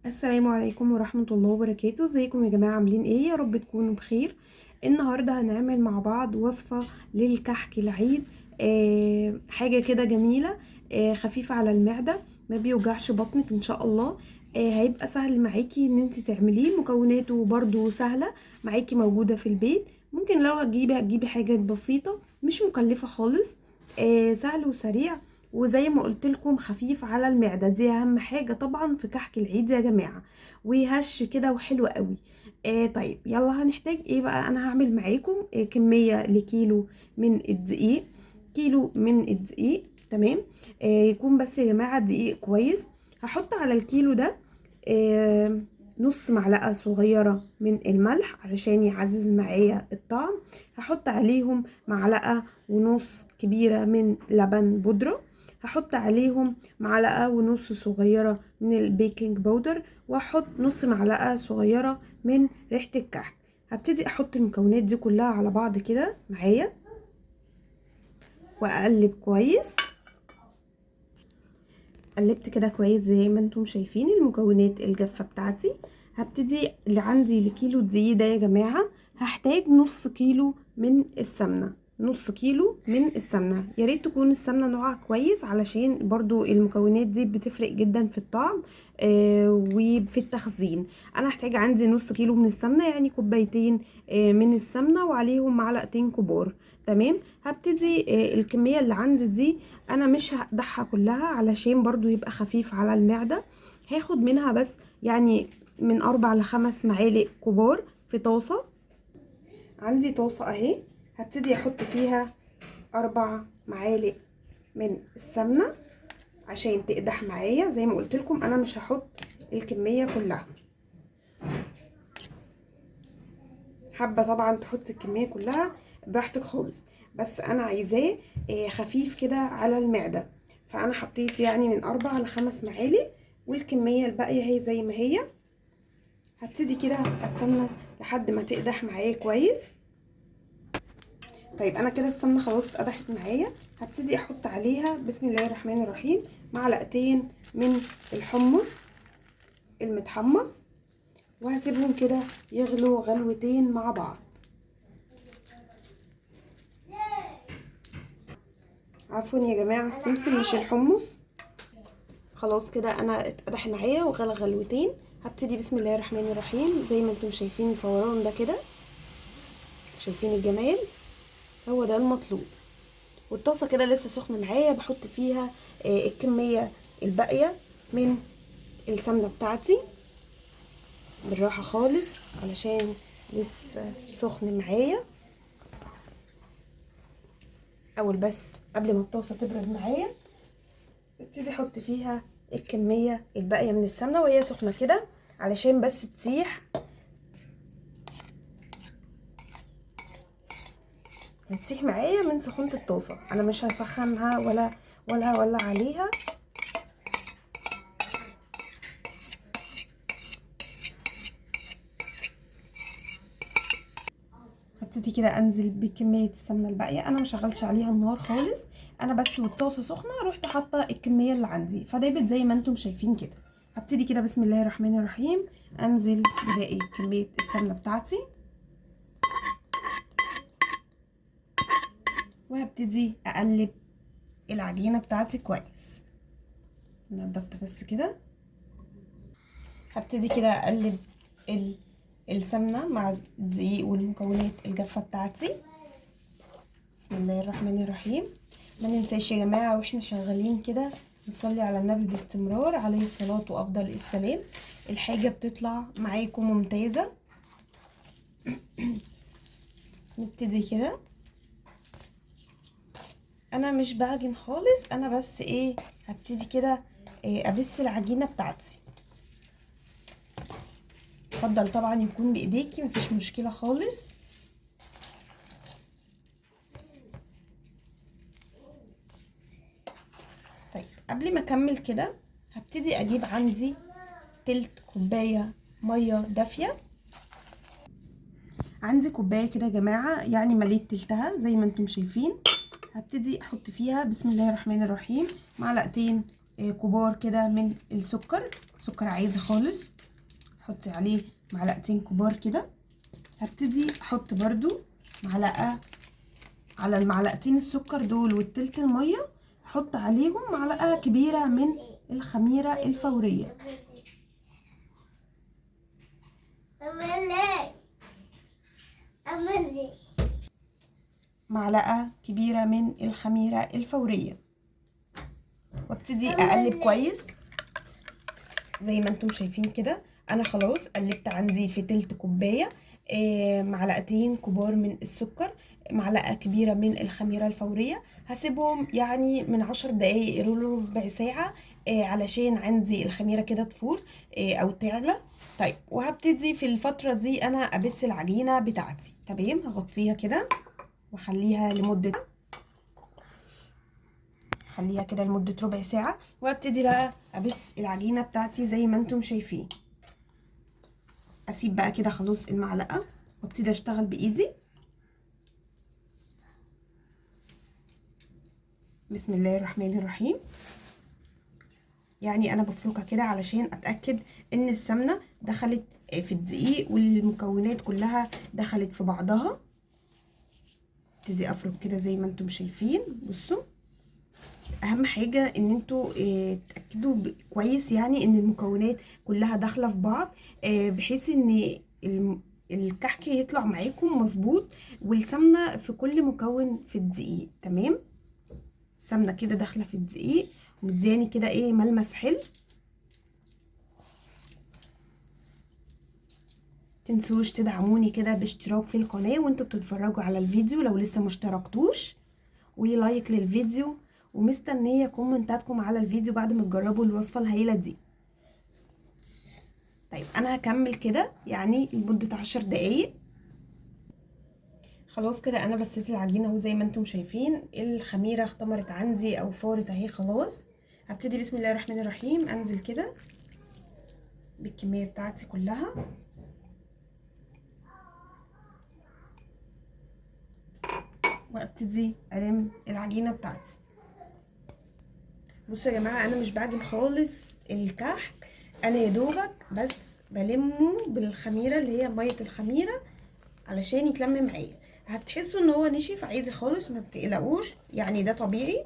السلام عليكم ورحمة الله وبركاته. ازيكم يا جماعة؟ عاملين ايه؟ يا رب تكونوا بخير. النهاردة هنعمل مع بعض وصفة للكحك العيد. حاجة كده جميلة، خفيفة على المعدة، ما بيوجعش بطنك ان شاء الله. هيبقى سهل معاكي ان انت تعمليه، مكوناته برضو سهلة معاكي، موجودة في البيت. ممكن لو هتجيبي حاجات بسيطة، مش مكلفة خالص. سهل وسريع، وزي ما قلت لكم خفيف على المعده، دي اهم حاجه طبعا في كحك العيد يا جماعه. وهش كده وحلو قوي. طيب يلا، هنحتاج ايه بقى؟ انا هعمل معاكم كميه لكيلو من الدقيق. كيلو من الدقيق، تمام. يكون بس يا جماعه دقيق كويس. هحط على الكيلو ده آه نص معلقه صغيره من الملح علشان يعزز معايا الطعم. هحط عليهم معلقه ونص كبيره من لبن بودره. هحط عليهم معلقة ونص صغيرة من البيكنج باودر، واحط نص معلقة صغيرة من ريحة الكحك. هبتدي احط المكونات دي كلها على بعض كده معايا، واقلب كويس. قلبت كده كويس زي ما انتم شايفين المكونات الجافة بتاعتي. هبتدي اللي عندي لكيلو دقيق ده يا جماعة هحتاج نص كيلو من السمنة. نص كيلو من السمنة، يا ريت تكون السمنة نوعها كويس علشان برضو المكونات دي بتفرق جدا في الطعم وفي التخزين. انا هحتاج عندي نص كيلو من السمنة، يعني كوبايتين من السمنة وعليهم معلقتين كبار. تمام. هبتدي الكمية اللي عندي دي انا مش هقدحها كلها علشان برضو يبقى خفيف على المعدة. هاخد منها بس يعني من 4 ل5 معالق كبار في طاسة. عندي طاسة اهي، هبتدي احط فيها 4 معالق من السمنة عشان تقدح معايا. زي ما قلت لكم انا مش هحط الكمية كلها. حابة طبعا تحط الكمية كلها براحتك خالص، بس انا عايزاه خفيف كده على المعدة. فانا حطيت يعني من 4 ل5 معالق، والكمية الباقية هي زي ما هي. هبتدي كده استنى لحد ما تقدح معايا كويس. طيب انا كده السمنة خلاص اتقدحت معايا. هبتدي احط عليها بسم الله الرحمن الرحيم معلقتين من الحمص المتحمص، وهسيبهم كده يغلوا غلوتين مع بعض. عفوا يا جماعة، السمسم مش الحمص. خلاص كده انا اتقدح معايا وغلى غلوتين. هبتدي بسم الله الرحمن الرحيم زي ما انتم شايفين الفوران ده كده، شايفين الجمال؟ هو ده المطلوب. والطاسه كده لسه سخنه معايا، بحط فيها الكميه الباقيه من السمنه بتاعتي بالراحه خالص علشان لسه سخن معايا. اول بس قبل ما الطاسه تبرد معايا ابتدي احط فيها الكميه الباقيه من السمنه وهي سخنه كده علشان بس تسيح. هتسيح معايا من سخونه الطاسه، انا مش هسخنها ولا عليها. هبتدي كده انزل بكميه السمنه الباقيه، انا مشغلتش عليها النار خالص، انا بس والطاسه سخنه رحت حاطه الكميه اللي عندي فدابت زي ما انتم شايفين كده. هبتدي كده بسم الله الرحمن الرحيم انزل بباقي كميه السمنه بتاعتي، وهبتدي اقلب العجينه بتاعتي كويس. نضفت بس كده. هبتدي كده اقلب السمنه مع الدقيق والمكونات الجافه بتاعتي. بسم الله الرحمن الرحيم. ما ننساش يا جماعه واحنا شغالين كده نصلي على النبي باستمرار عليه الصلاه وافضل السلام، الحاجه بتطلع معاكم ممتازه. نبتدي كده. انا مش بعجن خالص، انا بس ايه هبتدي كده ابس العجينه بتاعتي. افضل طبعا يكون بايديكي، مفيش مشكله خالص. طيب قبل ما اكمل كده هبتدي اجيب عندي تلت كوبايه ميه دافيه. عندي كوبايه كده يا جماعه، يعني مليت تلتها زي ما انتم شايفين. هبتدي احط فيها بسم الله الرحمن الرحيم معلقتين كبار كده من السكر، سكر عادي خالص. حطي عليه معلقتين كبار كده. هبتدي احط برضو معلقه على المعلقتين السكر دول والتلت الميه، احط عليهم معلقه كبيره من الخميره الفوريه. معلقه كبيره من الخميره الفوريه، وابتدي اقلب كويس زي ما انتم شايفين كده. انا خلاص قلبت عندي في تلت كوبايه، معلقتين كبار من السكر، معلقه كبيره من الخميره الفوريه. هسيبهم يعني من 10 دقايق ربع ساعه علشان عندي الخميره كده تفور او تعلى. طيب، وهبتدي في الفتره دي انا ابس العجينه بتاعتي. تمام، هغطيها كده واخليها خليها كده لمدة ربع ساعة، وابتدي بقى ابس العجينة بتاعتي زي ما انتم شايفين. اسيب بقى كده خلاص المعلقة وابتدي اشتغل بايدي. بسم الله الرحمن الرحيم. يعني انا بفركها كده علشان اتأكد ان السمنة دخلت في الدقيق والمكونات كلها دخلت في بعضها. ابتدي افرك كده زي ما انتم شايفين. بصوا، اهم حاجه ان انتوا تاكدوا كويس يعني ان المكونات كلها داخله في بعض، بحيث ان الكحك يطلع معاكم مظبوط، والسمنه في كل مكون في الدقيق. تمام، السمنه كده داخله في الدقيق ومدياني كده ملمس حلو. تنسوش تدعموني كده باشتراك في القناه وانتوا بتتفرجوا على الفيديو لو لسه مشتركتوش، ولايك للفيديو، ومستنيه كومنتاتكم على الفيديو بعد ما تجربوا الوصفه الهايله دي. طيب، انا هكمل كده يعني لمده 10 دقايق. خلاص كده انا بسيت العجينه اهو زي ما انتم شايفين. الخميره اختمرت عندي او فارت اهي خلاص. هبتدي بسم الله الرحمن الرحيم انزل كده بالكميه بتاعتي كلها. وابتدي الم العجينه بتاعتي. بصوا يا جماعه، انا مش بعجن خالص الكحك، انا يا دوبك بس بلمه بالخميره اللي هي ميه الخميره علشان يتلم معايا. هتحسوا ان هو نشف عادي خالص، ما تقلقوش، يعني ده طبيعي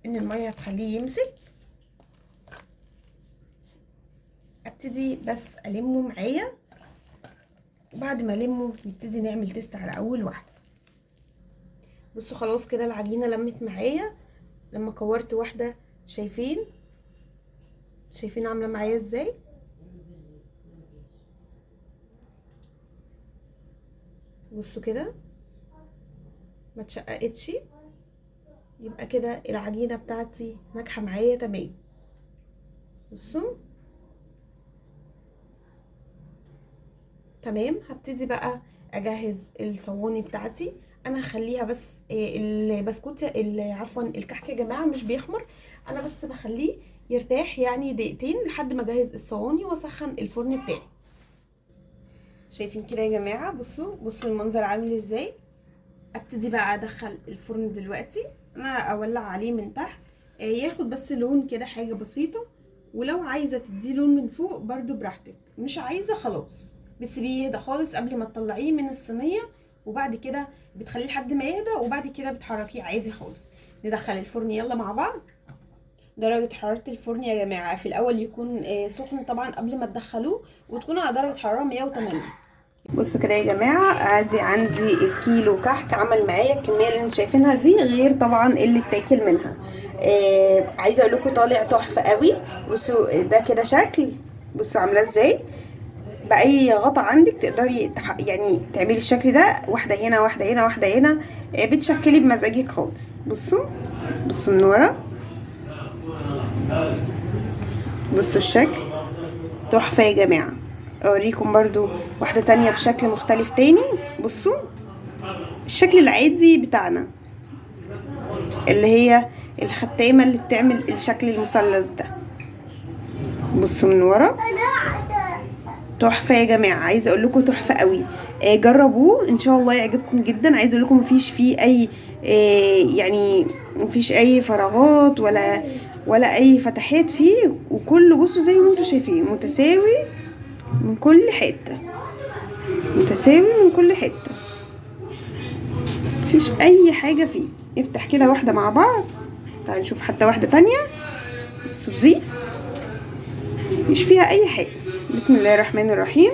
ان الميه هتخليه يمسك. ابتدي بس المه معايا، وبعد ما المه نبتدي نعمل تيست على اول واحده. بصوا خلاص كده العجينه لمت معايا لما كورت واحده. شايفين عامله معايا ازاي؟ بصوا كده ما اتشققتش، يبقى كده العجينه بتاعتي ناجحه معايا تمام. بصوا تمام. هبتدي بقى اجهز الصواني بتاعتي. انا هخليها بس البسكوت عفوا الكحك يا جماعه مش بيخمر، انا بس بخليه يرتاح يعني دقيقتين لحد ما اجهز الصواني واسخن الفرن بتاعي. شايفين كده يا جماعه؟ بصوا المنظر عامل ازاي. ابتدي بقى ادخل الفرن دلوقتي. انا اولع عليه من تحت ياخد بس لون كده حاجه بسيطه، ولو عايزه تديه لون من فوق برضو براحتك، مش عايزه خلاص بتسيبيه يهدى خالص قبل ما تطلعيه من الصينيه، وبعد كده بتخليه لحد ما يهدى وبعد كده بتحركيه عادي خالص. ندخل الفرن يلا مع بعض. درجه حراره الفرن يا جماعه في الاول يكون سخن طبعا قبل ما تدخلوه، وتكون على درجه حراره 180. بصوا كده يا جماعه، ادي عندي الكيلو كحك عمل معايا الكميه اللي انتوا شايفينها دي، غير طبعا اللي اتاكل منها. عايزه اقول لكم طالع تحفه قوي. بصوا ده كده شكل، بصوا عامله ازاي. باي غطا عندك تقدري يعني تعملي الشكل ده، واحده هنا واحده هنا واحده هنا، بتشكلي بمزاجك خالص. بصوا من ورا، بصوا الشكل تحفه يا جماعه. اوريكم برضو واحده تانية بشكل مختلف تاني. بصوا الشكل العادي بتاعنا اللي هي الختامه اللي بتعمل الشكل المثلث ده. بصوا من ورا تحفه يا جماعه، عايزه اقول لكم تحفه قوي. جربوه ان شاء الله يعجبكم جدا. عايزه اقول لكم مفيش فيه اي يعني مفيش اي فراغات ولا اي فتحات فيه، وكله بصوا زي ما انتم شايفين متساوي من كل حته، متساوي من كل حته، مفيش اي حاجه فيه. نفتح كده واحده مع بعض، تعالوا نشوف حتى واحده تانية. بصوا دي مش فيها اي حاجه. بسم الله الرحمن الرحيم.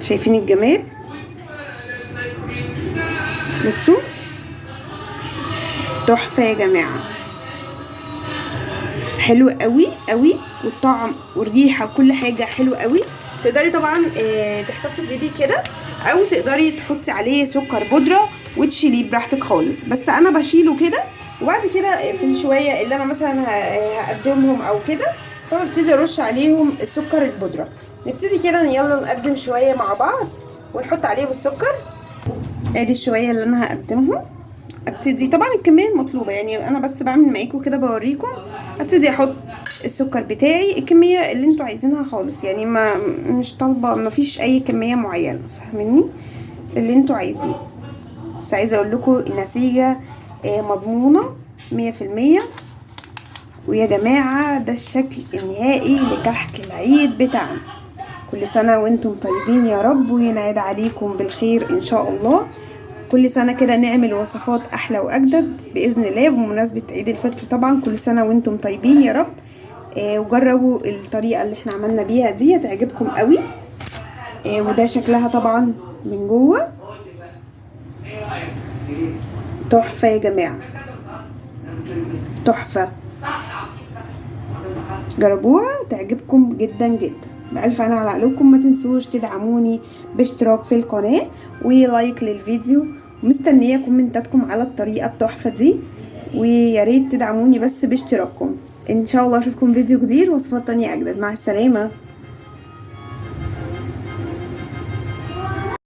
شايفين الجمال؟ بصوا تحفه يا جماعه، حلو قوي قوي، والطعم والريحه وكل حاجه حلوه قوي. تقدري طبعا تحتفظي بيه كده، او تقدري تحطي عليه سكر بودره وتشيليه براحتك خالص. بس انا بشيله كده، وبعد كده في الشويه اللي انا مثلا هقدمهم او كده، فببتدي ارش عليهم السكر البودره. نبتدي كده يلا نقدم شويه مع بعض ونحط عليهم السكر. ادي الشويه اللي انا هقدمهم. ابتدي طبعا الكميه المطلوبه، يعني انا بس بعمل معاكم كده بوريكم. ابتدي احط السكر بتاعي الكميه اللي انتوا عايزينها خالص، يعني مش طالبه، ما فيش اي كميه معينه، فاهميني؟ اللي انتوا عايزينه. بس عايزه اقول لكم النتيجه مضمونه 100%. ويا جماعه ده الشكل النهائي لكحك العيد بتاعنا. كل سنه وانتم طيبين يا رب، وينعاد عليكم بالخير ان شاء الله. كل سنة كده نعمل وصفات أحلى وأجدد بإذن الله بمناسبة عيد الفطر. طبعا كل سنة وانتم طيبين يا رب. وجربوا الطريقة اللي احنا عملنا بيها دي، هتعجبكم قوي. وده شكلها طبعا من جوه تحفة يا جماعة، تحفة. جربوها تعجبكم جدا جدا. بألف أنا على قلوبكم. ما تنسوش تدعموني باشتراك في القناة ولايك للفيديو. مستنية كومنتاتكم على الطريقة التحفة دي، ويا ريت تدعموني بس باشتراككم. ان شاء الله اشوفكم فيديو جديد وصفات تانية اجدد. مع السلامة.